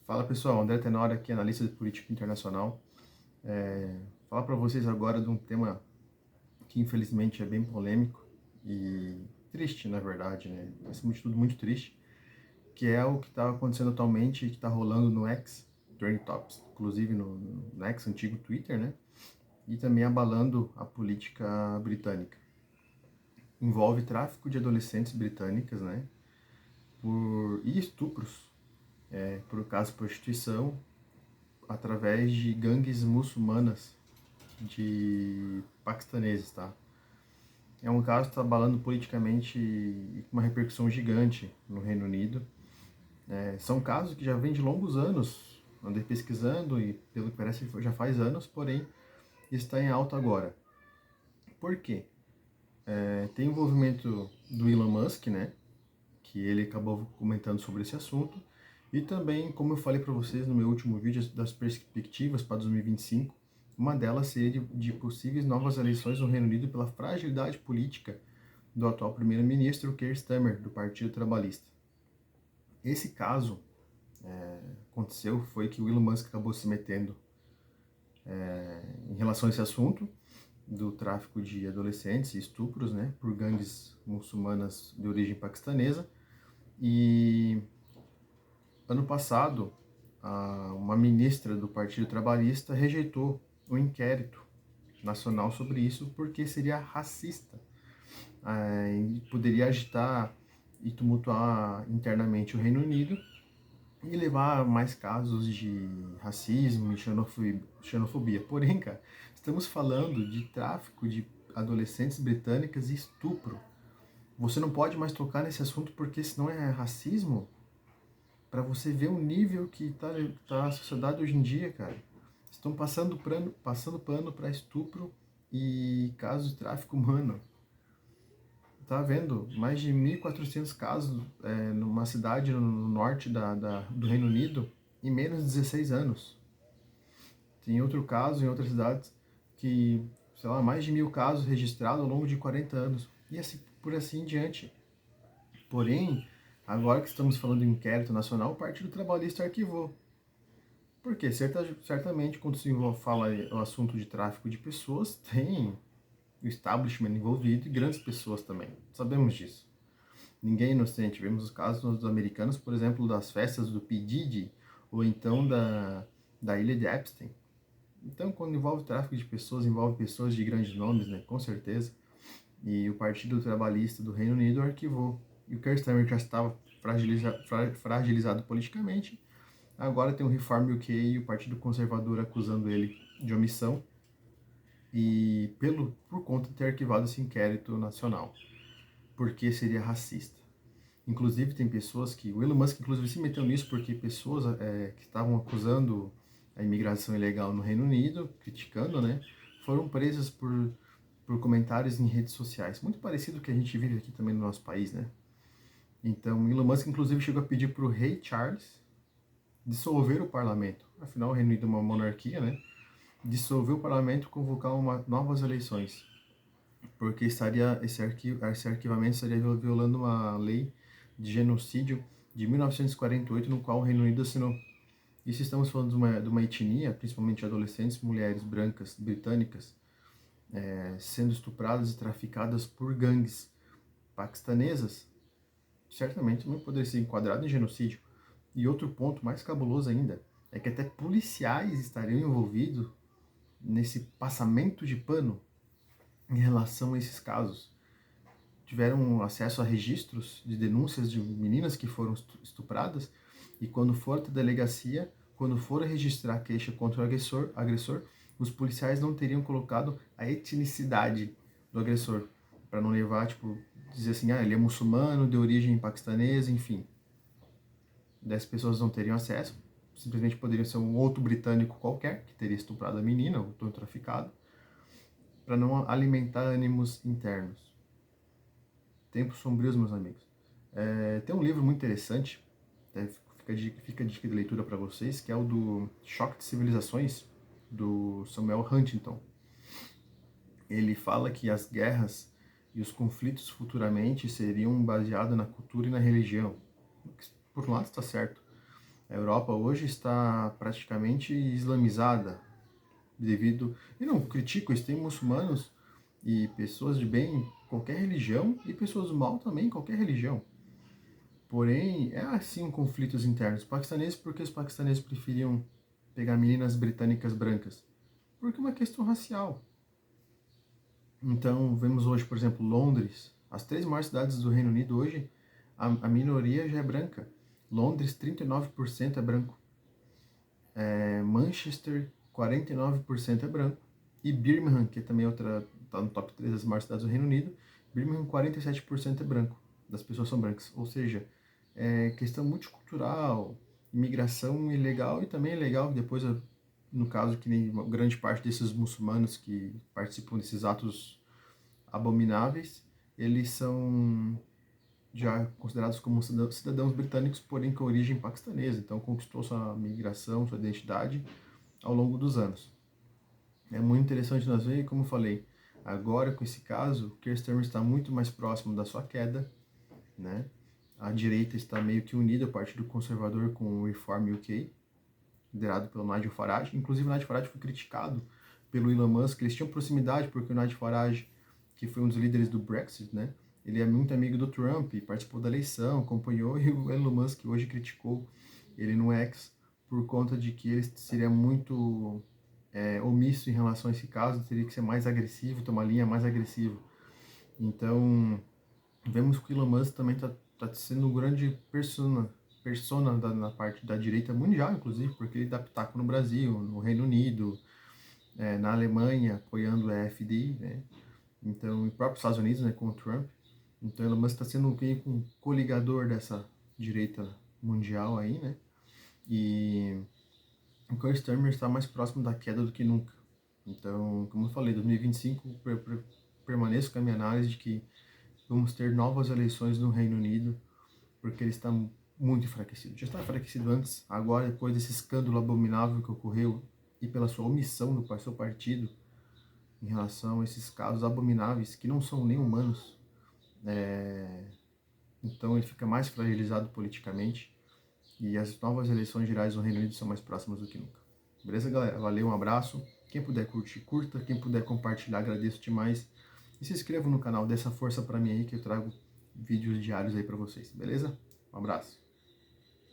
Fala pessoal, André Tenório aqui, analista de política internacional. Falar para vocês agora de um tema que infelizmente é bem polêmico e triste, na verdade, né? Acima de tudo, muito triste, que é o que está acontecendo atualmente, que está rolando no X, Trending Topics, inclusive no X, antigo Twitter, né? E também abalando a política britânica. Envolve tráfico de adolescentes britânicas, né? E estupros, por caso de prostituição, através de gangues muçulmanas de paquistaneses, tá? É um caso que está abalando politicamente e com uma repercussão gigante no Reino Unido. São casos que já vêm de longos anos, andei pesquisando e pelo que parece já faz anos, porém está em alta agora. Por quê? Tem envolvimento do Elon Musk, né? Que ele acabou comentando sobre esse assunto. E também, como eu falei para vocês no meu último vídeo, das perspectivas para 2025, uma delas seria de possíveis novas eleições no Reino Unido pela fragilidade política do atual primeiro-ministro Keir Starmer, do Partido Trabalhista. Esse caso aconteceu foi que o Elon Musk acabou se metendo em relação a esse assunto do tráfico de adolescentes e estupros, né, por gangues muçulmanas de origem paquistanesa. E ano passado, uma ministra do Partido Trabalhista rejeitou o inquérito nacional sobre isso porque seria racista e poderia agitar e tumultuar internamente o Reino Unido e levar a mais casos de racismo e xenofobia. Porém, cara, estamos falando de tráfico de adolescentes britânicas e estupro. Você não pode mais tocar nesse assunto porque senão é racismo? Para você ver o nível que tá a sociedade hoje em dia, cara. Estão passando pano para estupro e casos de tráfico humano. Tá vendo? Mais de 1.400 casos numa cidade no norte do Reino Unido em menos de 16 anos. Tem outro caso em outras cidades que, sei lá, mais de 1.000 casos registrados ao longo de 40 anos. E assim, por assim em diante. Porém, agora que estamos falando de inquérito nacional, o Partido Trabalhista arquivou. Porque certamente quando se fala o assunto de tráfico de pessoas, tem o establishment envolvido e grandes pessoas também. Sabemos disso. Ninguém é inocente. Vemos os casos dos americanos, por exemplo, das festas do P. Diddy, ou então da ilha de Epstein. Então, quando envolve tráfico de pessoas, envolve pessoas de grandes nomes, né? Com certeza. E o Partido Trabalhista do Reino Unido arquivou. E o Keir Starmer já estava fragilizado politicamente. Agora tem o Reform UK e o Partido Conservador acusando ele de omissão e por conta de ter arquivado esse inquérito nacional, porque seria racista. Inclusive tem pessoas que, o Elon Musk inclusive se meteu nisso porque pessoas que estavam acusando a imigração ilegal no Reino Unido, criticando, né, foram presas por comentários em redes sociais, muito parecido com o que a gente vive aqui também no nosso país, né. Então Elon Musk inclusive chegou a pedir para o rei Charles dissolver o parlamento, afinal o Reino Unido é uma monarquia, né, dissolver o parlamento e convocar novas eleições, porque esse arquivamento estaria violando uma lei de genocídio de 1948, no qual o Reino Unido assinou. E se estamos falando de uma etnia, principalmente adolescentes, mulheres brancas britânicas, sendo estupradas e traficadas por gangues paquistanesas, certamente não poderia ser enquadrado em genocídio. E outro ponto mais cabuloso ainda é que até policiais estariam envolvidos nesse passamento de pano em relação a esses casos. Tiveram acesso a registros de denúncias de meninas que foram estupradas e quando for à delegacia, quando for registrar a queixa contra o agressor, os policiais não teriam colocado a etnicidade do agressor, para não levar, tipo, dizer assim, ele é muçulmano, de origem paquistanesa, enfim. 10 pessoas não teriam acesso, simplesmente poderia ser um outro britânico qualquer, que teria estuprado a menina, ou traficado, para não alimentar ânimos internos. Tempos sombrios, meus amigos. Tem um livro muito interessante, fica a dica de leitura para vocês, que é o do Choque de Civilizações, do Samuel Huntington. Ele fala que as guerras e os conflitos futuramente seriam baseados na cultura e na religião. Por um lado está certo. A Europa hoje está praticamente islamizada devido... E não critico, isso tem muçulmanos e pessoas de bem, qualquer religião, e pessoas do mal também, qualquer religião. Porém, é assim conflitos internos. Os paquistaneses, porque os paquistaneses preferiam pegar meninas britânicas brancas? Porque é uma questão racial. Então, vemos hoje, por exemplo, Londres, as 3 maiores cidades do Reino Unido hoje, a minoria já é branca. Londres, 39% é branco. Manchester, 49% é branco. E Birmingham, que também é outra, está no top 3 das maiores cidades do Reino Unido, Birmingham, 47% é branco, das pessoas são brancas. Ou seja, é questão multicultural, imigração ilegal e também é legal que depois, no caso, que nem grande parte desses muçulmanos que participam desses atos abomináveis, eles são já considerados como cidadãos britânicos, porém com origem paquistanesa. Então conquistou sua migração, sua identidade ao longo dos anos. É muito interessante nós ver, como eu falei, agora com esse caso, Keir Starmer está muito mais próximo da sua queda, né? A direita está meio que unida, o Partido Conservador com o Reform UK, liderado pelo Nigel Farage. Inclusive o Nigel Farage foi criticado pelo Elon Musk, eles tinham proximidade porque o Nigel Farage, que foi um dos líderes do Brexit, né? Ele é muito amigo do Trump, participou da eleição, acompanhou, e o Elon Musk hoje criticou ele no X por conta de que ele seria muito omisso em relação a esse caso, teria que ser mais agressivo, ter uma linha mais agressiva. Então, vemos que o Elon Musk também está sendo um grande persona na parte da direita mundial, inclusive, porque ele dá pitaco no Brasil, no Reino Unido, na Alemanha, apoiando a AfD, né? Então, e próprios Estados Unidos, né, com o Trump. Então, Elon Musk está sendo um coligador dessa direita mundial aí, né? E o Keir Starmer está mais próximo da queda do que nunca. Então, como eu falei, 2025 permaneço com a minha análise de que vamos ter novas eleições no Reino Unido, porque ele está muito enfraquecido. Já está enfraquecido antes, agora depois desse escândalo abominável que ocorreu e pela sua omissão do seu partido em relação a esses casos abomináveis que não são nem humanos. Então ele fica mais fragilizado politicamente e as novas eleições gerais no Reino Unido são mais próximas do que nunca. Beleza, galera? Valeu, um abraço. Quem puder curtir, curta. Quem puder compartilhar, agradeço demais. E se inscreva no canal, dê essa força pra mim aí que eu trago vídeos diários aí pra vocês, beleza? Um abraço.